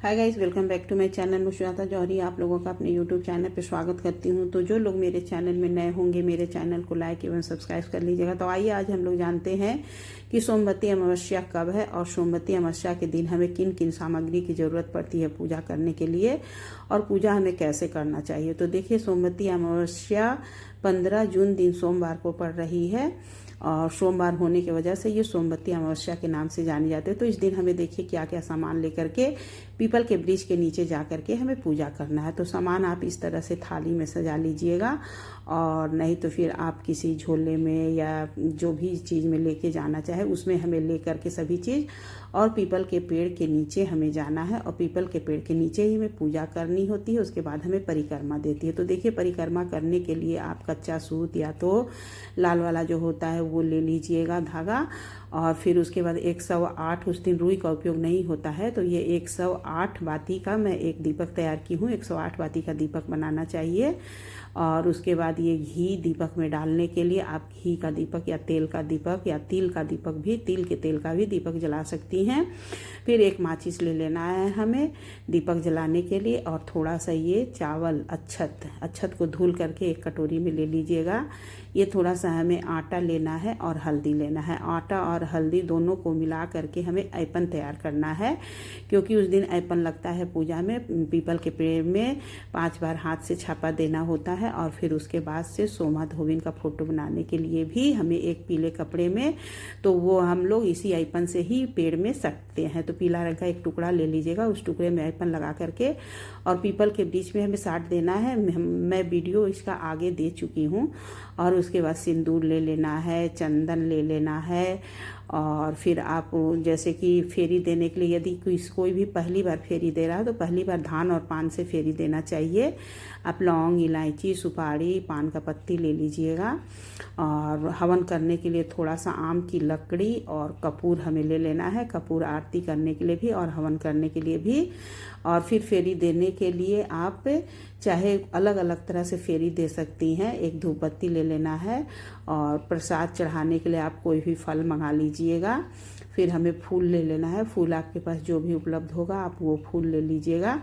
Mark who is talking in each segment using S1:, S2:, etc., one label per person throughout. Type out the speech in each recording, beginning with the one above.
S1: Hi guys, welcome back to my channel. मैं श्वेता जौहरी आप लोगों का अपने यूट्यूब चैनल पे स्वागत करती हूं। तो जो लोग मेरे चैनल में नए होंगे मेरे चैनल को लाइक एवं सब्सक्राइब कर लीजिएगा। तो आइए आज हम लोग जानते हैं कि सोमवती अमावस्या कब है और सोमवती अमावस्या के दिन हमें किन किन सामग्री की ज़रूरत पड़ती है पूजा करने के लिए और पूजा हमें कैसे करना चाहिए। तो देखिए, सोमवती अमावस्या 15 जून दिन सोमवार को पड़ रही है और सोमवार होने की वजह से ये सोमवती अमावस्या के नाम से जानी जाती है। तो इस दिन हमें देखिए क्या क्या सामान लेकर के पीपल के वृक्ष के नीचे जा करके हमें पूजा करना है। तो सामान आप इस तरह से थाली में सजा लीजिएगा और नहीं तो फिर आप किसी झोले में या जो भी चीज़ में लेके जाना चाहे उसमें हमें ले करके सभी चीज़ और पीपल के पेड़ के नीचे हमें जाना है और पीपल के पेड़ के नीचे ही हमें पूजा करनी होती है। उसके बाद हमें परिक्रमा देती है। तो देखिए, परिक्रमा करने के लिए आप कच्चा सूत या तो लाल वाला जो होता है वो ले लीजिएगा धागा, और फिर उसके बाद 108, उस दिन रुई का उपयोग नहीं होता है तो ये 108 बाती का मैं एक दीपक तैयार की हूँ। 108 बाती का दीपक बनाना चाहिए। और उसके बाद ये घी दीपक में डालने के लिए आप घी का दीपक या तेल का दीपक या तिल का दीपक भी, तिल के तेल का भी दीपक जला सकती हैं। फिर एक माचिस ले लेना है हमें दीपक जलाने के लिए, और थोड़ा सा ये चावल अक्षत को धुल करके एक कटोरी में ले लीजिएगा। ये थोड़ा सा हमें आटा लेना है और हल्दी लेना है। आटा और हल्दी दोनों को मिला करके हमें ऐपन तैयार करना है, क्योंकि उस दिन ऐपन लगता है पूजा में। पीपल के पेड़ में 5 बार हाथ से छापा देना होता है और फिर उसके बाद से सोमा धोबिन का फोटो बनाने के लिए भी हमें एक पीले कपड़े में, तो वो हम लोग इसी ऐपन से ही पेड़ में सटते हैं। तो पीला रंग का एक टुकड़ा ले लीजिएगा, उस टुकड़े में ऐपन लगा करके और पीपल के बीच में हमें साट देना है। मैं वीडियो इसका आगे दे चुकी हूँ। और उसके बाद सिंदूर ले लेना है, चंदन ले लेना है, और फिर आप जैसे कि फेरी देने के लिए यदि कोई भी पहली बार फेरी दे रहा है तो पहली बार धान और पान से फेरी देना चाहिए। आप लौंग, इलायची, सुपारी, पान का पत्ती ले लीजिएगा। और हवन करने के लिए थोड़ा सा आम की लकड़ी और कपूर हमें ले लेना है, कपूर आरती करने के लिए भी और हवन करने के लिए भी। और फिर फेरी देने के लिए आप चाहे अलग अलग तरह से फेरी दे सकती हैं। एक धूप बत्ती ले लेना है और प्रसाद चढ़ाने के लिए आप कोई भी फल मंगा लीजिएगा। फिर हमें फूल ले लेना है, फूल आपके पास जो भी उपलब्ध होगा आप वो फूल ले लीजिएगा।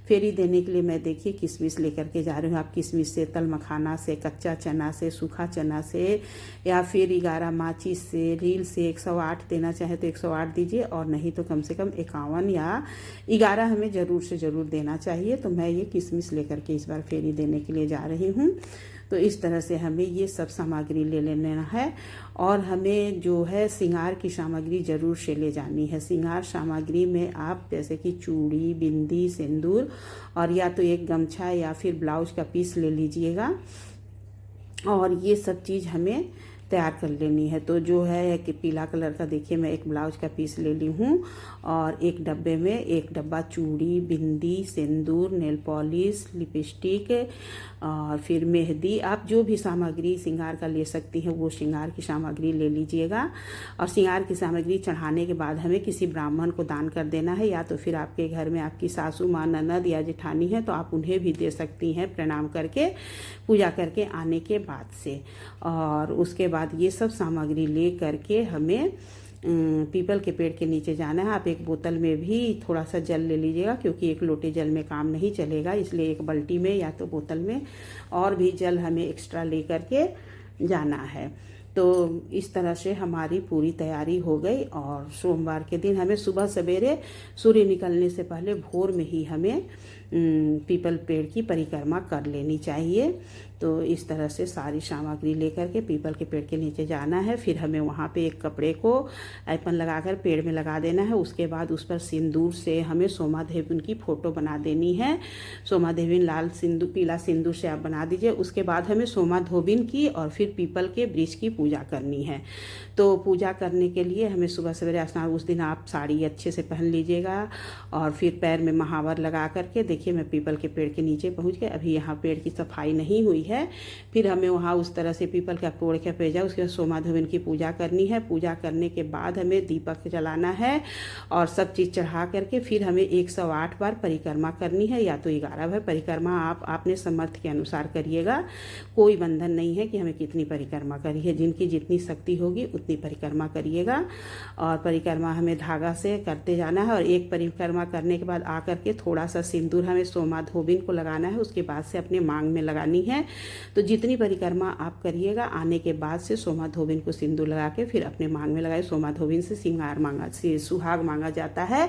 S1: फेरी देने के लिए मैं देखिए किशमिश लेकर के जा रही हूँ। आप किशमिश से, तल मखाना से, कच्चा चना से, सूखा चना से, या फिर 11 माचिस से, रील से 108 देना चाहे तो 108 दीजिए, और नहीं तो कम से कम 51 या 11 हमें ज़रूर से ज़रूर देना चाहिए। तो मैं ये किशमिश लेकर के इस बार फेरी देने के लिए जा रही हूँ। तो इस तरह से हमें ये सब सामग्री ले लेना है। और हमें जो है श्रृंगार की सामग्री ज़रूर से ले जानी है। श्रृंगार सामग्री में आप जैसे कि चूड़ी, बिंदी, सिंदूर और या तो एक गमछा या फिर ब्लाउज का पीस ले लीजिएगा, और ये सब चीज़ हमें तैयार कर लेनी है। तो जो है कि पीला कलर का देखिए मैं एक ब्लाउज का पीस ले ली हूँ, और एक डब्बे में एक डब्बा चूड़ी, बिंदी, सिंदूर, नेल पॉलिश, लिपस्टिक और फिर मेहंदी, आप जो भी सामग्री श्रृंगार का ले सकती हैं वो श्रृंगार की सामग्री ले लीजिएगा। और श्रृंगार की सामग्री चढ़ाने के बाद हमें किसी ब्राह्मण को दान कर देना है, या तो फिर आपके घर में आपकी सासू माँ, ननद या जेठानी है तो आप उन्हें भी दे सकती हैं प्रणाम करके, पूजा करके आने के बाद से। और उसके बाद ये सब सामग्री ले करके हमें पीपल के पेड़ के नीचे जाना है। आप एक बोतल में भी थोड़ा सा जल ले लीजिएगा, क्योंकि एक लोटे जल में काम नहीं चलेगा, इसलिए एक बाल्टी में या तो बोतल में और भी जल हमें एक्स्ट्रा ले करके जाना है। तो इस तरह से हमारी पूरी तैयारी हो गई। और सोमवार के दिन हमें सुबह सवेरे सूर्य निकलने से पहले भोर में ही हमें पीपल पेड़ की परिक्रमा कर लेनी चाहिए। तो इस तरह से सारी सामग्री लेकर के पीपल के पेड़ के नीचे जाना है। फिर हमें वहाँ पे एक कपड़े को ऐपन लगाकर पेड़ में लगा देना है। उसके बाद उस पर सिंदूर से हमें सोमा देवी की फ़ोटो बना देनी है। सोमा देवी लाल सिंदूर, पीला सिंदूर से आप बना दीजिए। उसके बाद हमें सोमा धोबिन की और फिर पीपल के वृक्ष की पूजा करनी है। तो पूजा करने के लिए हमें सुबह सवेरे स्नान, उस दिन आप साड़ी अच्छे से पहन लीजिएगा और फिर पैर में महावर लगा करके देखिए देखिए मैं पीपल के पेड़ के नीचे पहुंच गए। अभी यहाँ पेड़ की सफाई नहीं हुई है, फिर हमें वहाँ उस तरह से पीपल का तोड़ के भेजा। उसके बाद सोमा धोबिन की पूजा करनी है। पूजा करने के बाद हमें दीपक जलाना है और सब चीज़ चढ़ा करके फिर हमें 108 बार परिक्रमा करनी है, या तो 11 बार परिक्रमा आप अपने समर्थ के अनुसार करिएगा। कोई बंधन नहीं है कि हमें कितनी परिक्रमा करी है, जिनकी जितनी शक्ति होगी उतनी परिक्रमा करिएगा। और परिक्रमा हमें धागा से करते जाना है, और एक परिक्रमा करने के बाद आकर के थोड़ा सा सिंदूर हमें सोमा धोबिन को लगाना है, उसके बाद से अपने मांग में लगानी है। तो जितनी परिक्रमा आप करिएगा, आने के बाद से सोमा धोबिन को सिंदूर लगा के फिर अपने मांग में लगाए। सोमा धोबिन से सिंगार मांगा, से सुहाग मांगा जाता है।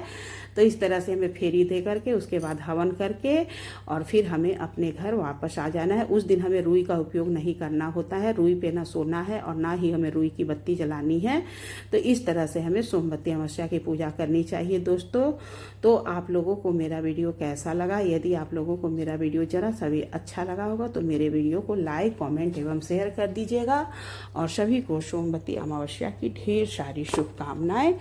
S1: तो इस तरह से हमें फेरी दे करके उसके बाद हवन करके और फिर हमें अपने घर वापस आ जाना है। उस दिन हमें रुई का उपयोग नहीं करना होता है, रुई पे ना सोना है और ना ही हमें रुई की बत्ती जलानी है। तो इस तरह से हमें सोमवती अमावस्या की पूजा करनी चाहिए दोस्तों। तो आप लोगों को मेरा वीडियो कैसा लगा? यदि आप लोगों को मेरा वीडियो जरा सा भी अच्छा लगा होगा तो मेरे वीडियो को लाइक, कमेंट एवं शेयर कर दीजिएगा। और सभी को सोमवती अमावस्या की ढेर सारी शुभकामनाएं।